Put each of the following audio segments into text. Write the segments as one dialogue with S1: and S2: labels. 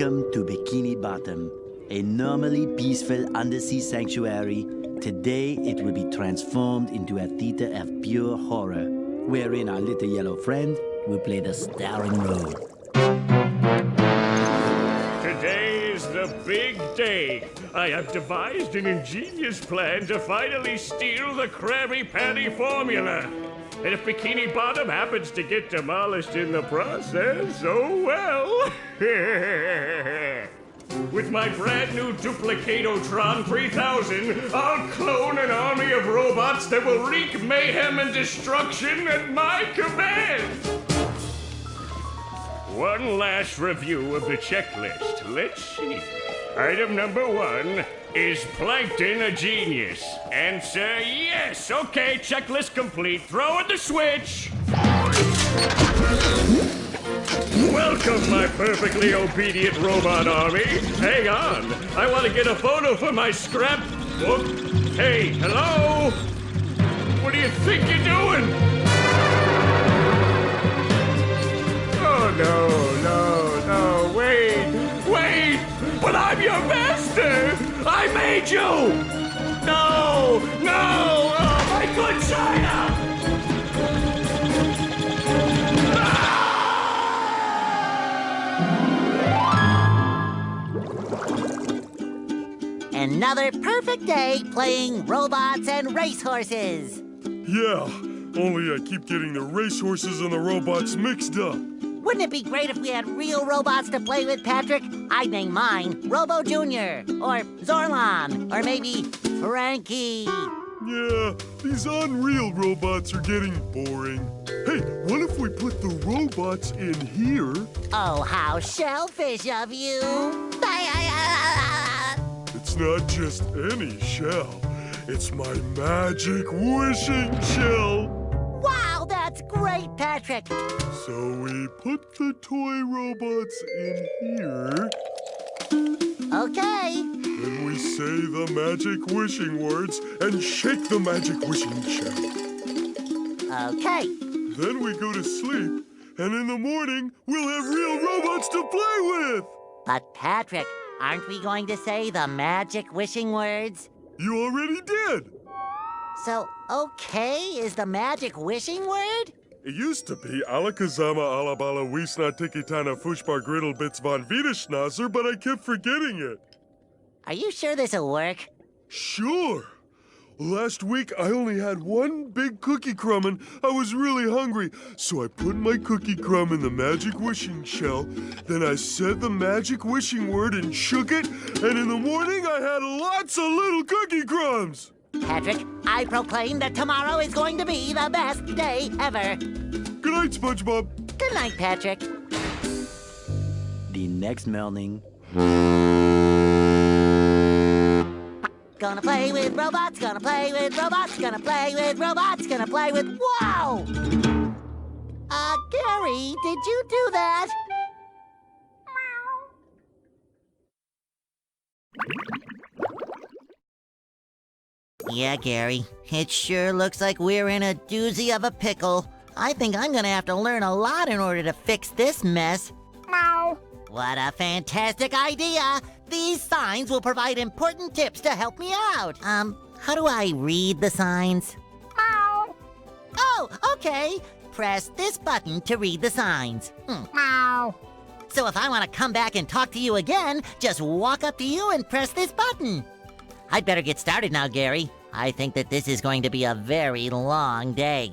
S1: Welcome to Bikini Bottom, a normally peaceful undersea sanctuary. Today it will be transformed into a theater of pure horror, wherein our little yellow friend will play the starring role.
S2: Today is the big day. I have devised an ingenious plan to finally steal the Krabby Patty formula. And if Bikini Bottom happens to get demolished in the process, oh well. With my brand new Duplicatotron 3000, I'll clone an army of robots that will wreak mayhem and destruction at my command. One last review of the checklist. Let's see. Item number 1, is Plankton a genius? Answer yes. Okay, checklist complete. Throw in the switch. Welcome, my perfectly obedient robot army. Hang on. I want to get a photo for my scrapbook. Hey, hello? What do you think you're doing? Oh, no, wait! But I'm your master! I made you! No! Oh, my good China!
S3: Another perfect day playing robots and racehorses.
S4: Yeah, only I keep getting the racehorses and the robots mixed up.
S3: Wouldn't it be great if we had real robots to play with, Patrick? I'd name mine Robo Jr. or Zorlon or maybe Frankie.
S4: Yeah, these unreal robots are getting boring. Hey, what if we put the robots in here?
S3: Oh, how shellfish of you.
S4: It's not just any shell. It's my magic wishing shell.
S3: Wow, that's great, Patrick.
S4: So we put the toy robots in here.
S3: Okay.
S4: Then we say the magic wishing words and shake the magic wishing shell.
S3: Okay.
S4: Then we go to sleep, and in the morning, we'll have real robots to play with!
S3: But, Patrick, aren't we going to say the magic wishing words?
S4: You already did!
S3: So, okay is the magic wishing word?
S4: It used to be Alakazama Alabala Wiesna Tikitana Fushbar Griddle Bits von Wiederschnauzer, but I kept forgetting it.
S3: Are you sure this'll work?
S4: Sure! Last week, I only had one big cookie crumb and I was really hungry. So I put my cookie crumb in the magic wishing shell. Then I said the magic wishing word and shook it. And in the morning, I had lots of little cookie crumbs.
S3: Patrick, I proclaim that tomorrow is going to be the best day ever.
S4: Good night, SpongeBob.
S3: Good night, Patrick.
S1: The next morning.
S3: Gonna play with robots, gonna play with robots, gonna play with robots, gonna play with... Wow! Gary, did you do that? Yeah, Gary, it sure looks like we're in a doozy of a pickle. I think I'm gonna have to learn a lot in order to fix this mess. Meow. What a fantastic idea! These signs will provide important tips to help me out. How do I read the signs? Meow. Oh, okay. Press this button to read the signs. Meow. So if I want to come back and talk to you again, just walk up to you and press this button. I'd better get started now, Gary. I think that this is going to be a very long day.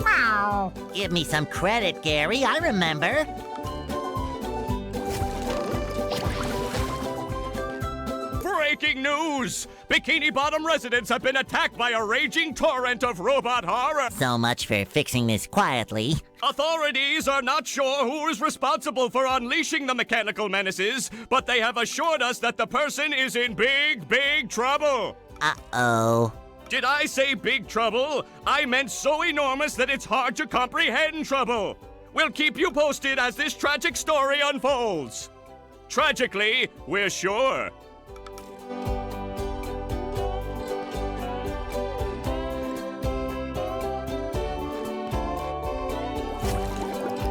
S3: Wow. Give me some credit, Gary. I remember.
S2: Breaking news! Bikini Bottom residents have been attacked by a raging torrent of robot horror.
S3: So much for fixing this quietly.
S2: Authorities are not sure who is responsible for unleashing the mechanical menaces, but they have assured us that the person is in big trouble.
S3: Uh-oh.
S2: Did I say big trouble? I meant so enormous that it's hard to comprehend trouble. We'll keep you posted as this tragic story unfolds. Tragically, we're sure.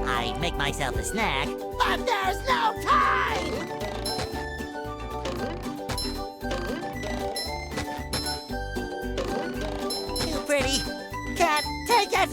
S3: I make myself a snack, but there's no time! Too pretty. Can't take it!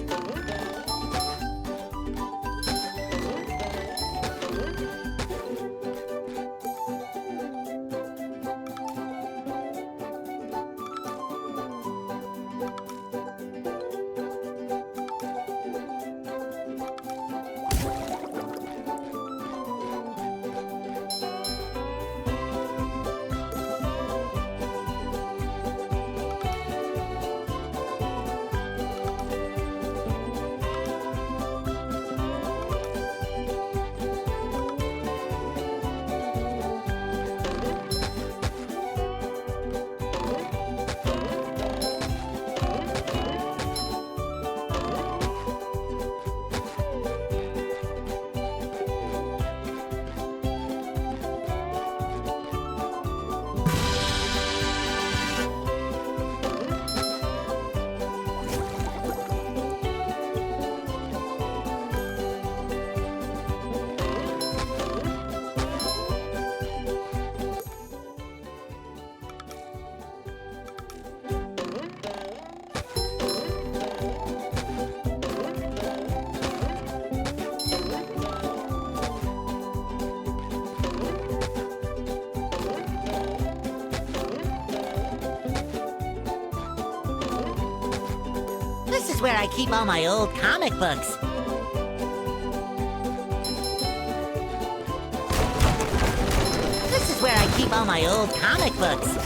S3: This is where I keep all my old comic books. This is where I keep all my old comic books.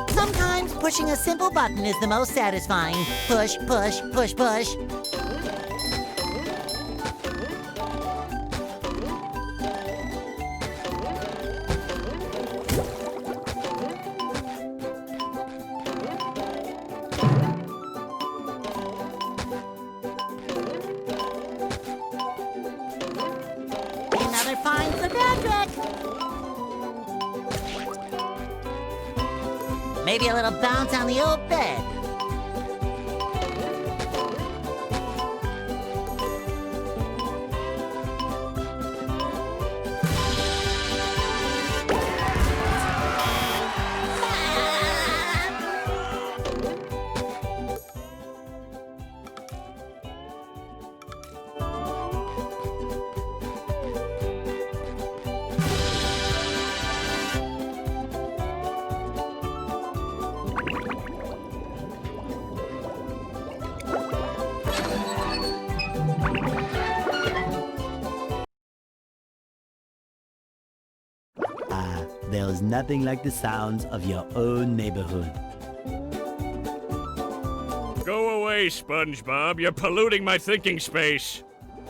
S3: Sometimes pushing a simple button is the most satisfying. Push, push, push, push. Another find for Patrick. Maybe a little bounce on the old bed.
S1: There's nothing like the sounds of your own neighborhood.
S2: Go away, SpongeBob. You're polluting my thinking space.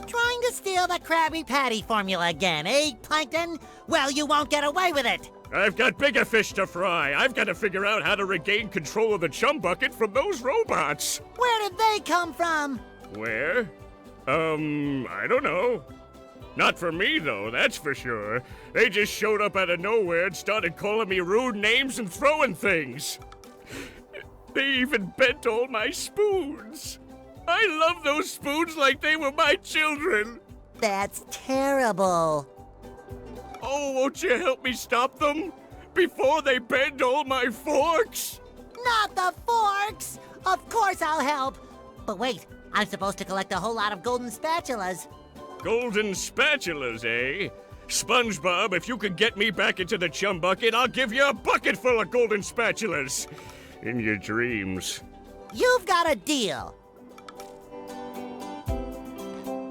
S3: Trying to steal the Krabby Patty formula again, eh, Plankton? Well, you won't get away with it.
S2: I've got bigger fish to fry. I've got to figure out how to regain control of the chum bucket from those robots.
S3: Where did they come from?
S2: Where? I don't know. Not for me, though, that's for sure. They just showed up out of nowhere and started calling me rude names and throwing things. They even bent all my spoons. I love those spoons like they were my children.
S3: That's terrible.
S2: Oh, won't you help me stop them? Before they bend all my forks?
S3: Not the forks! Of course I'll help. But wait, I'm supposed to collect a whole lot of golden spatulas.
S2: Golden spatulas, eh? SpongeBob, if you can get me back into the chum bucket, I'll give you a bucket full of golden spatulas. In your dreams.
S3: You've got a deal.